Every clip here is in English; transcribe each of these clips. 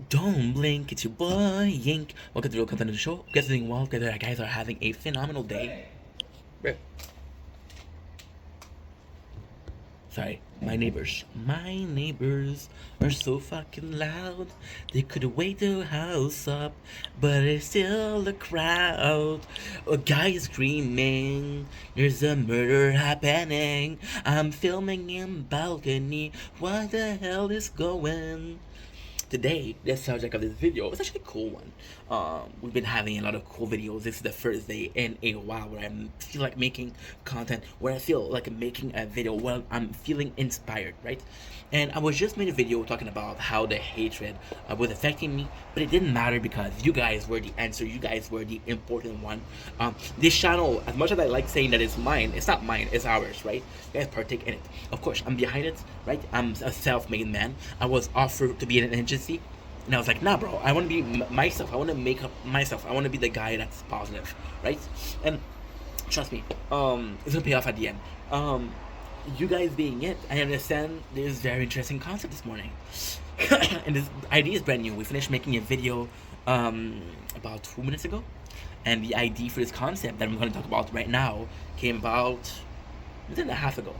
Don't blink, it's your boy Yink. Welcome to Real Content of the Show. Guys are doing well, guys are having a phenomenal day. Sorry, my neighbors. My neighbors are so fucking loud. They could wake the house up, but it's still a crowd. A guy is screaming, there's a murder happening. I'm filming in balcony. What the hell is going? Today, the subject of this video is actually a cool one. We've been having a lot of cool videos. This is the first day in a while where I feel like making content, where I feel like I'm making a video where I'm feeling inspired, right? And I was just made a video talking about how the hatred was affecting me, but it didn't matter because you guys were the answer. You guys were the important one. This channel, as much as I like saying that it's mine, it's not mine, it's ours, right? You guys partake in it. Of course, I'm behind it, right? I'm a self-made man. I was offered to be in an agency, and I was like, nah, bro, I want to be myself. I want to make up myself. I want to be the guy that's positive, right? And trust me, it's gonna pay off at the end. You guys being it, I understand this very interesting concept this morning. And this idea is brand new. We finished making a video about 2 minutes ago, and the idea for this concept that I'm going to talk about right now came about within a half ago.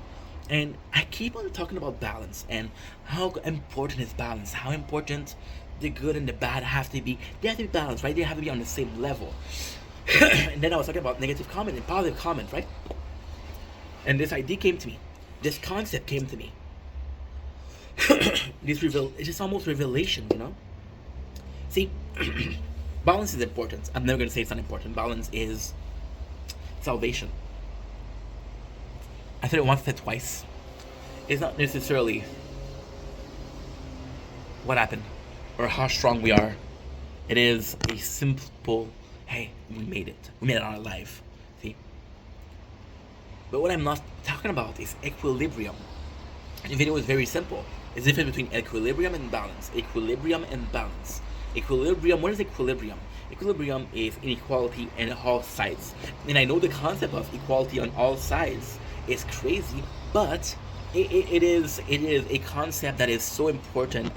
And I keep on talking about balance and how important is balance, how important the good and the bad have to be. They have to be balanced, right? They have to be on the same level. And then I was talking about negative comment and positive comment, right? And this idea came to me. This concept came to me. It's just almost revelation, you know? See, balance is important. I'm never gonna say it's not important. Balance is salvation. I said it once, said twice. It's not necessarily what happened or how strong we are. It is a simple, hey, we made it. We made it out alive. See? But what I'm not talking about is equilibrium. The video is very simple. It's the difference between equilibrium and balance. Equilibrium and balance. Equilibrium, what is equilibrium? Equilibrium is inequality on all sides. And I know the concept of equality on all sides is crazy, but it is a concept that is so important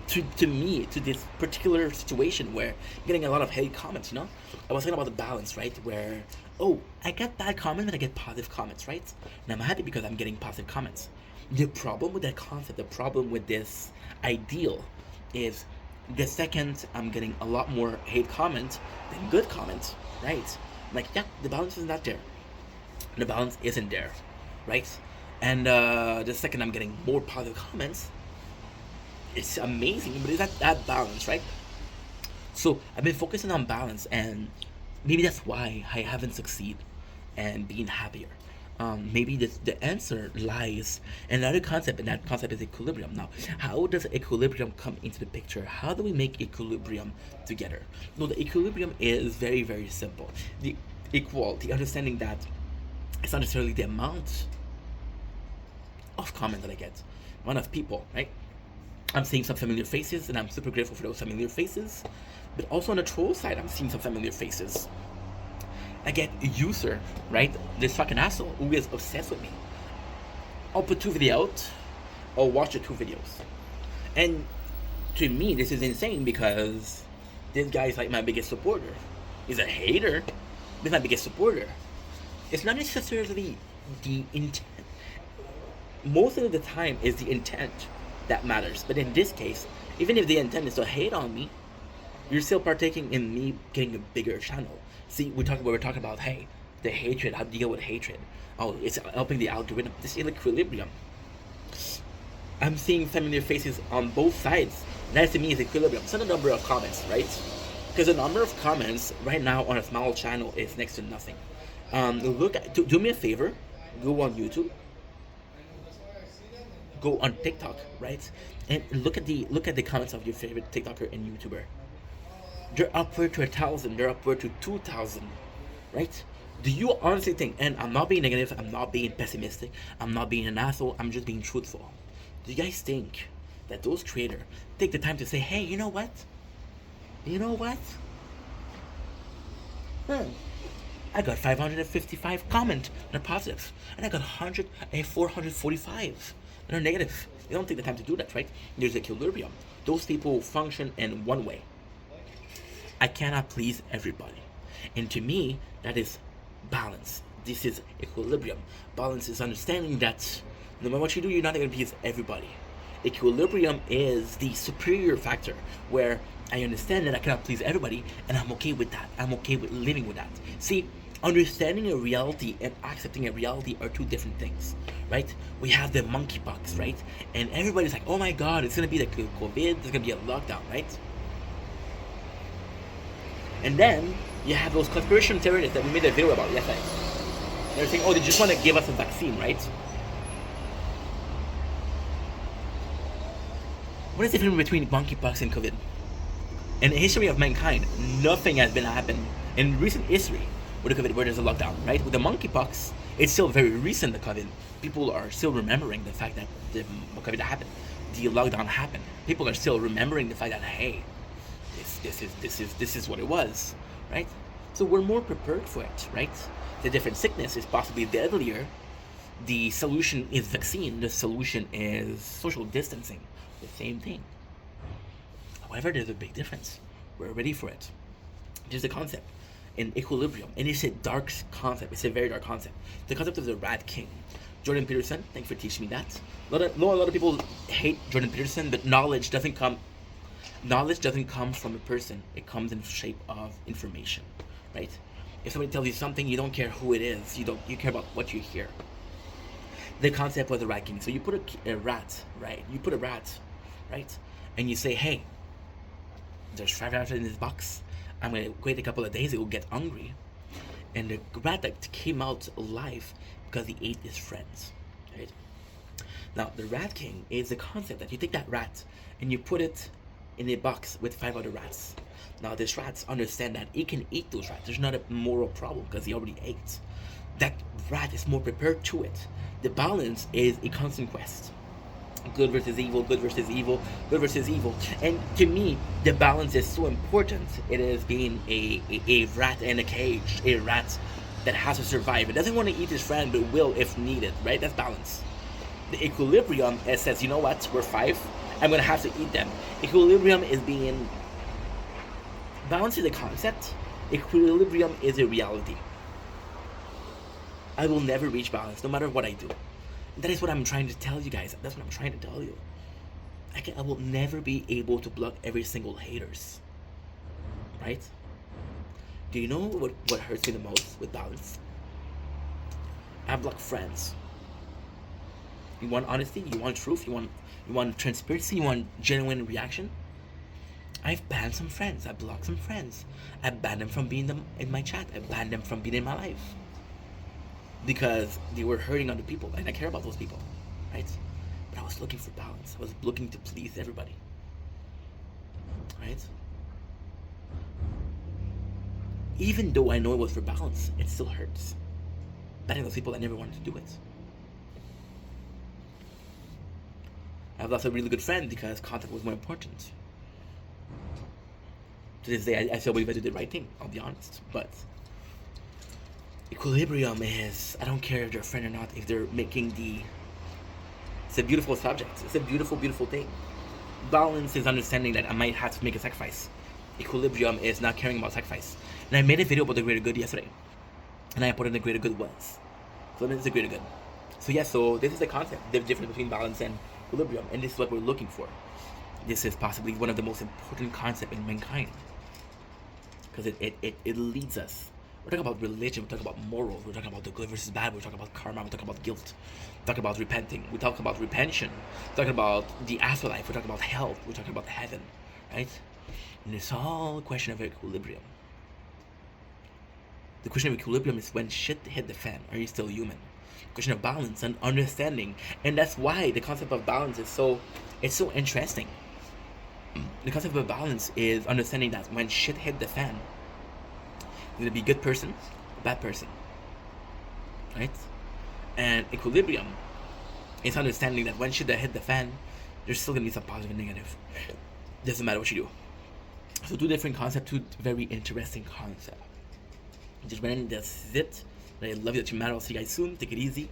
to me, to this particular situation where I'm getting a lot of hate comments, you know? I was talking about the balance, right? Where, oh, I get bad comments, but I get positive comments, right? And I'm happy because I'm getting positive comments. The problem with that concept, the problem with this ideal is the second I'm getting a lot more hate comments than good comments, right? I'm like, yeah, the balance is not there. The balance isn't there, right? And the second I'm getting more positive comments, it's amazing, but it's not that balance, right? So I've been focusing on balance, and maybe that's why I haven't succeeded and being happier. Maybe the answer lies in another concept, and that concept is equilibrium. Now, how does equilibrium come into the picture? How do we make equilibrium together? No, the equilibrium is very, very simple. The equality, understanding that it's not necessarily the amount of comment that I get, amount of people, right? I'm seeing some familiar faces, and I'm super grateful for those familiar faces. But also on the troll side, I'm seeing some familiar faces. I get a user, right? This fucking asshole who is obsessed with me. I'll put 2 videos out. I'll watch the 2 videos. And to me, this is insane because this guy is like my biggest supporter. He's a hater, but he's my biggest supporter. It's not necessarily the intent. Most of the time, is the intent that matters. But in this case, even if the intent is to hate on me, you're still partaking in me getting a bigger channel. See, we're talking about, hey, the hatred, how to deal with hatred. Oh, it's helping the algorithm. This equilibrium. I'm seeing familiar faces on both sides. That to me is equilibrium. It's not the number of comments, right? Because the number of comments right now on a small channel is next to nothing. Do me a favor, go on YouTube, go on TikTok, right? And look at the comments of your favorite TikToker and YouTuber. They're upward to 1,000. They're upward to 2,000, right? Do you honestly think? And I'm not being negative. I'm not being pessimistic. I'm not being an asshole. I'm just being truthful. Do you guys think that those creators take the time to say, "Hey, you know what? You know what? I got 555 comments that are positive, and I got 445 They're negative. They don't take the time to do that, right? There's equilibrium. Those people function in one way. I cannot please everybody. And to me, that is balance. This is equilibrium. Balance is understanding that no matter what you do, you're not going to please everybody. Equilibrium is the superior factor where I understand that I cannot please everybody and I'm okay with that. I'm okay with living with that. See, understanding a reality and accepting a reality are two different things, right? We have the monkeypox, right? And everybody's like, oh my god, it's gonna be like COVID, there's gonna be a lockdown, right? And then you have those conspiracy theorists that we made a video about yesterday. They're saying, oh, they just want to give us a vaccine, right? What is the difference between monkeypox and COVID? In the history of mankind, nothing has been happened in recent history with the COVID where there's a lockdown, right? With the monkeypox, it's still very recent, the COVID. People are still remembering the fact that the COVID happened, the lockdown happened. People are still remembering the fact that, hey, this is what it was, right? So we're more prepared for it, right? The different sickness is possibly deadlier. The solution is vaccine. The solution is social distancing. The same thing. However, there's a big difference. We're ready for it. There's a concept in equilibrium, and it's a dark concept. It's a very dark concept. The concept of the Rat King. Jordan Peterson, thanks for teaching me that. A lot of people hate Jordan Peterson, but knowledge doesn't come from a person. It comes in the shape of information, right? If somebody tells you something, you don't care who it is. You care about what you hear. The concept was the Rat King. So you put a rat, right? You put a rat, right? And you say, hey, there's 5 rats in this box. I'm gonna wait a couple of days. It will get hungry, and the rat that came out alive because he ate his friends, right? Now the Rat King is the concept that you take that rat and you put it in a box with 5 other rats. Now this rats understand that he can eat those rats. There's not a moral problem because he already ate. That rat is more prepared to it. The balance is a constant quest. Good versus evil, good versus evil, good versus evil. And to me, the balance is so important. It is being a rat in a cage, a rat that has to survive. It doesn't want to eat his friend, but will if needed, right? That's balance. The equilibrium says, you know what, we're 5, I'm going to have to eat them. Equilibrium is being... Balance is a concept. Equilibrium is a reality. I will never reach balance, no matter what I do. That is what I'm trying to tell you guys. That's what I'm trying to tell you. I will never be able to block every single haters. Right? Do you know what hurts me the most with balance? I block friends. You want honesty? You want truth? You want transparency? You want genuine reaction? I've banned some friends. I blocked some friends. I banned them from being in my chat. I banned them from being in my life. Because they were hurting other people, and I care about those people, right? But I was looking for balance. I was looking to please everybody, right? Even though I know it was for balance, it still hurts. Banning those people that never wanted to do it. I've lost a really good friend because content was more important. To this day, I still believe I did the right thing, I'll be honest, but equilibrium is, I don't care if they're a friend or not, if they're making it's a beautiful subject. It's a beautiful, beautiful thing. Balance is understanding that I might have to make a sacrifice. Equilibrium is not caring about sacrifice. And I made a video about the greater good yesterday. And I put in the greater good was. So that is the greater good. So yeah, so this is the concept, the difference between balance and equilibrium. And this is what we're looking for. This is possibly one of the most important concepts in mankind. Because it leads us. We're talking about religion, we're talking about morals, we're talking about the good versus bad, we're talking about karma, we're talking about guilt, we're talking about repenting, we talk about repention, we're talking about the afterlife, we're talking about health, we're talking about heaven, right? And it's all a question of equilibrium. The question of equilibrium is when shit hit the fan, are you still human? The question of balance and understanding, and that's why the concept of balance is so interesting. The concept of balance is understanding that when shit hit the fan, you're gonna be a good person, a bad person, right? And equilibrium is understanding that when shit hit the fan, there's still gonna be some positive and negative. Doesn't matter what you do. So 2 different concepts, 2 very interesting concepts. Just that's it. I love you that you matter. I'll see you guys soon. Take it easy.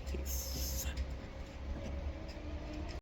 Peace.